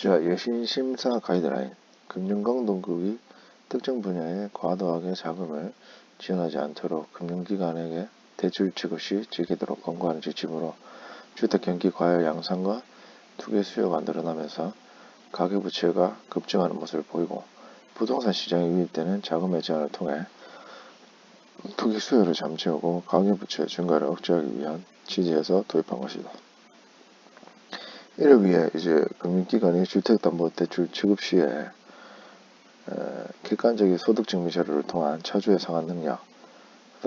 자, 여신심사 가이드라인. 금융강동국이 특정 분야에 과도하게 자금을 지원하지 않도록 금융기관에게 대출 지급 시 지키도록 권고하는 지침으로 주택 경기 과열 양상과 투기 수요가 늘어나면서 가계부채가 급증하는 모습을 보이고, 부동산 시장에 유입되는 자금의 제한을 통해 투기 수요를 잠재우고 가계부채 증가를 억제하기 위한 취지에서 도입한 것이다. 이를 위해 이제 금융기관이 주택담보대출 지급 시에 객관적인 소득증명 자료를 통한 차주의 상환 능력,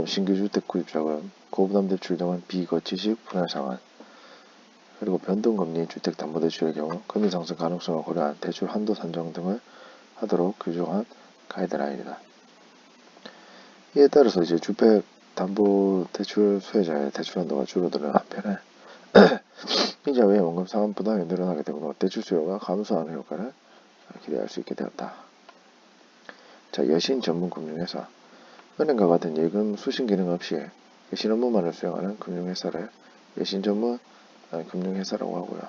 신규 주택 구입 자금, 고부담 대출 등은 비거치식 분할 상환, 그리고 변동금리 주택담보대출의 경우 금리 상승 가능성을 고려한 대출 한도 산정 등을 하도록 규정한 가이드라인이다. 이에 따라서 이제 주택담보대출 수혜자의 대출 한도가 줄어드는 한편에 이자 외 원금 상환 부담이 늘어나게 되므로 대출 수요가 감소하는 효과를 기대할 수 있게 되었다. 자, 여신 전문 금융회사. 은행과 같은 예금 수신 기능 없이 여신 업무만을 수행하는 금융회사를 여신 전문 금융회사라고 하고요.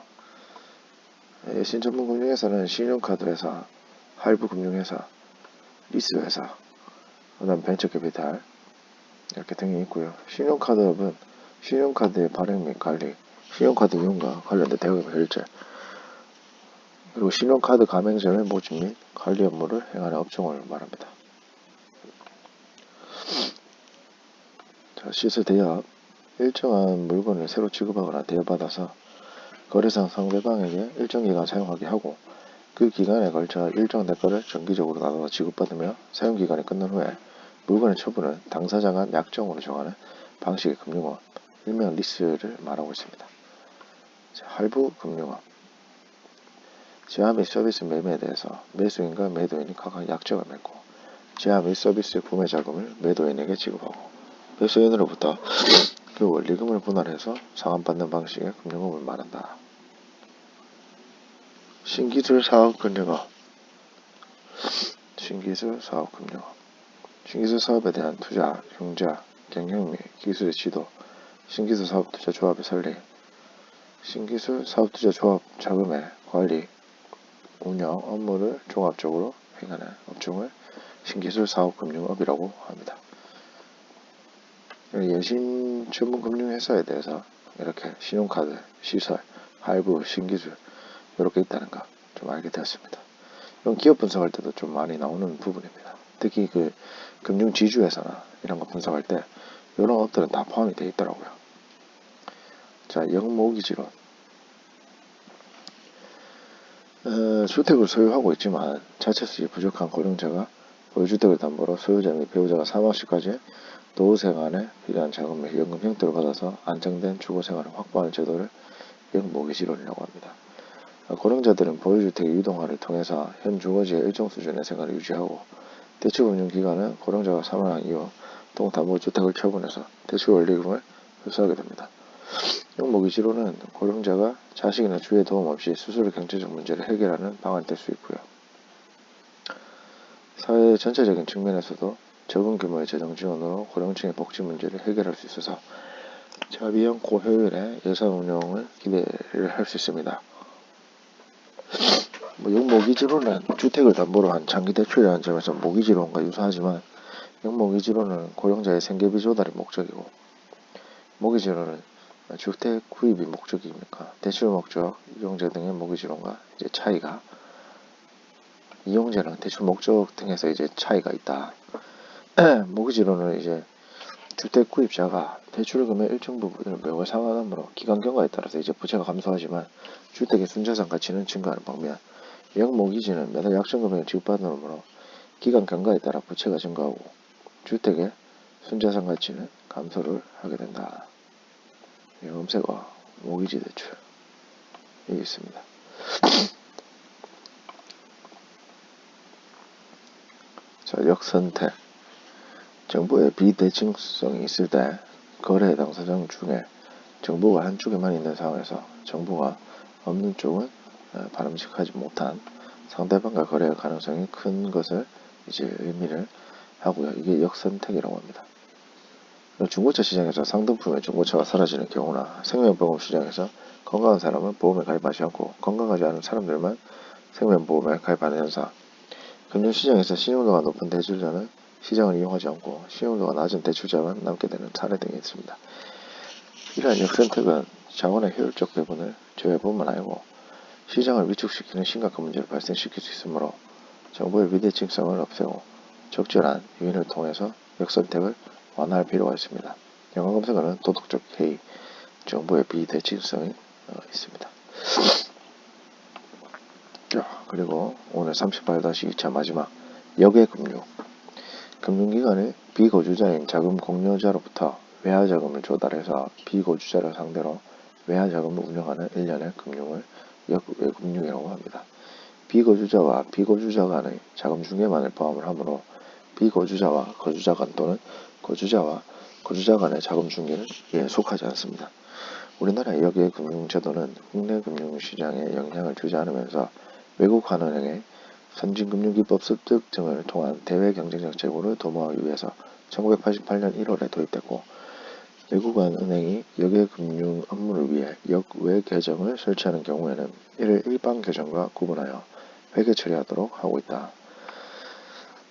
여신 전문 금융회사는 신용카드회사, 할부금융회사, 리스회사, 그 다음 벤처캐피탈 이렇게 등이 있고요. 신용카드업은 신용카드의 발행 및 관리, 신용카드 이용과 관련된 대금 결제, 그리고 신용카드 가맹점의 모집 및 관리 업무를 행하는 업종을 말합니다. 자, 시세 대여. 일정한 물건을 새로 지급하거나 대여받아서 거래상 상대방에게 일정 기간 사용하게 하고, 그 기간에 걸쳐 일정 대가를 정기적으로 나눠서 지급받으며 사용기간이 끝난 후에 물건의 처분은 당사자가 약정으로 정하는 방식의 금융업, 일명 리스를 말하고 있습니다. 자, 할부금융업. 제화 및 서비스 매매에 대해서 매수인과 매도인이 각각 약정을 맺고 제화 및 서비스의 구매 자금을 매도인에게 지급하고 매수인으로부터 그 원리금을 분할해서 상환받는 방식의 금융업을 말한다. 신기술 사업 금융업. 신기술 사업 금융업. 신기술 사업에 대한 투자, 융자, 경영 및 기술의 지도, 신기술 사업 투자 조합의 설립, 신기술 사업 투자 조합 자금의 관리, 운영 업무를 종합적으로 행하는 업종을 신기술 사업 금융업이라고 합니다. 여신 전문 금융회사에 대해서 이렇게 신용카드, 시설, 할부, 신기술 이렇게 있다는 거 좀 알게 되었습니다. 이런 기업 분석할 때도 좀 많이 나오는 부분입니다. 특히 그 금융지주회사나 이런 거 분석할 때 이런 업들은 다 포함이 되어 있더라고요. 자, 영모기지론. 주택을 소유하고 있지만 자체 수입이 부족한 고령자가 보유주택을 담보로 소유자 및 배우자가 사망 시까지 노후생활에 필요한 자금 및 연금 형태로 받아서 안정된 주거생활을 확보하는 제도를 영모기지론이라고 합니다. 고령자들은 보유주택의 유동화를 통해서 현 주거지의 일정 수준의 생활을 유지하고, 대출금융기관은 고령자가 사망한 이후 동담보주택을 처분해서 대출 원리금을 흡수하게 됩니다. 영모기지론은 고령자가 자식이나 주위의 도움 없이 스스로 경제적 문제를 해결하는 방안이 될 수 있고요. 사회 전체적인 측면에서도 적은 규모의 재정 지원으로 고령층의 복지 문제를 해결할 수 있어서 저비용 고효율의 예산 운용을 기대를 할 수 있습니다. 영모기지론은 주택을 담보로 한 장기 대출이라는 점에서 모기지론과 유사하지만 영모기지론은 고령자의 생계비 조달이 목적이고, 모기지론은 주택 구입이 목적이니까 대출 목적, 이용자 등의 모기지론과 이제 차이가, 이용자랑 대출 목적 등에서 이제 차이가 있다. 모기지론은 이제 주택 구입자가 대출금의 일정 부분을 매월 상환함으로 기간 경과에 따라서 이제 부채가 감소하지만 주택의 순자산 가치는 증가하는 반면, 영모기지는 매달 약정 금액을 지급받으므로 기간 경과에 따라 부채가 증가하고 주택의 순자산 가치는 감소를 하게 된다. 염색어 모기지 대출이 있습니다. 자, 역선택. 정부의 비대칭성이 있을 때 거래 당사자 중에 정부가 한쪽에만 있는 상황에서 정부가 없는 쪽은 바람직하지 못한 상대방과 거래할 가능성이 큰 것을 이제 의미를 하고요. 이게 역선택이라고 합니다. 중고차 시장에서 상등품의 중고차가 사라지는 경우나 생명보험 시장에서 건강한 사람은 보험에 가입하지 않고 건강하지 않은 사람들만 생명보험에 가입하는 현상. 금융시장에서 신용도가 높은 대출자는 시장을 이용하지 않고 신용도가 낮은 대출자만 남게 되는 사례 등이 있습니다. 이러한 역선택은 자원의 효율적 배분을 저해뿐만 아니고 시장을 위축시키는 심각한 문제를 발생시킬 수 있으므로 정부의 비대칭성을 없애고 적절한 유인을 통해서 역선택을 완화할 필요가 있습니다. 영화 검색어는 도덕적 해이, 정부의 비대칭성이 있습니다. 자, 그리고 오늘 38-2차 마지막 역외금융. 금융기관의 비거주자인 자금 공여자로부터 외화자금을 조달해서 비거주자를 상대로 외화자금을 운영하는 일련의 금융을 역외금융이라고 합니다. 비거주자와 비거주자 간의 자금 중개만을 포함을 하므로 비거주자와 거주자 간 또는 거주자와 거주자 간의 자금 중개는 이에 속하지 않습니다. 우리나라의 역외금융제도는 국내 금융시장에 영향을 주지 않으면서 외국 환은행의 선진금융기법 습득 등을 통한 대외 경쟁력 제고를 도모하기 위해서 1988년 1월에 도입됐고, 외국한 은행이 역외금융 업무를 위해 역외 계정을 설치하는 경우에는 이를 일반 계정과 구분하여 회계 처리하도록 하고 있다.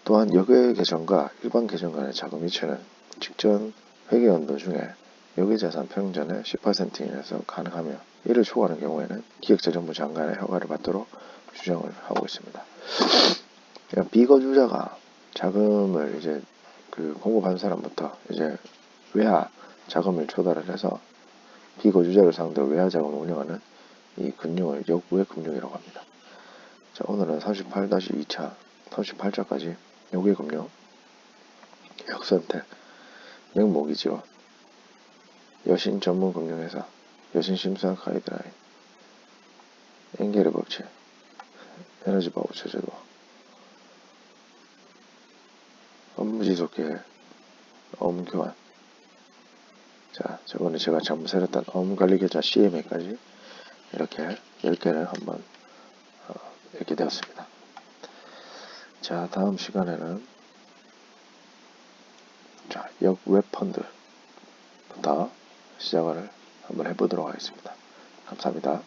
또한 역외 계정과 일반 계정 간의 자금 이체는 직전 회계 연도 중에 역외자산 평전의 10% 이내에서 가능하며, 이를 초과하는 경우에는 기획재정부 장관의 허가를 받도록 규정을 하고 있습니다. 비거주자가 자금을 이제 공급한 사람부터 이제 외화 자금을 조달을 해서 비거주자를 상대로 외화 자금을 운영하는 이 금융을 역외금융이라고 합니다. 자, 오늘은 38-2차, 38차까지 역외금융, 역선택, 역모기지원, 여신 전문 금융회사, 여신 심사 가이드라인, 엔겔의 법칙, 에너지 바우처 제도, 업무지속계획, 업무교환. 자, 저번에 제가 잘못 세렸던 업무관리계좌 CMA까지 이렇게 10개를 한번 읽게 되었습니다. 자, 다음 시간에는 자, 역외펀드부터 시작을 한번 해보도록 하겠습니다. 감사합니다.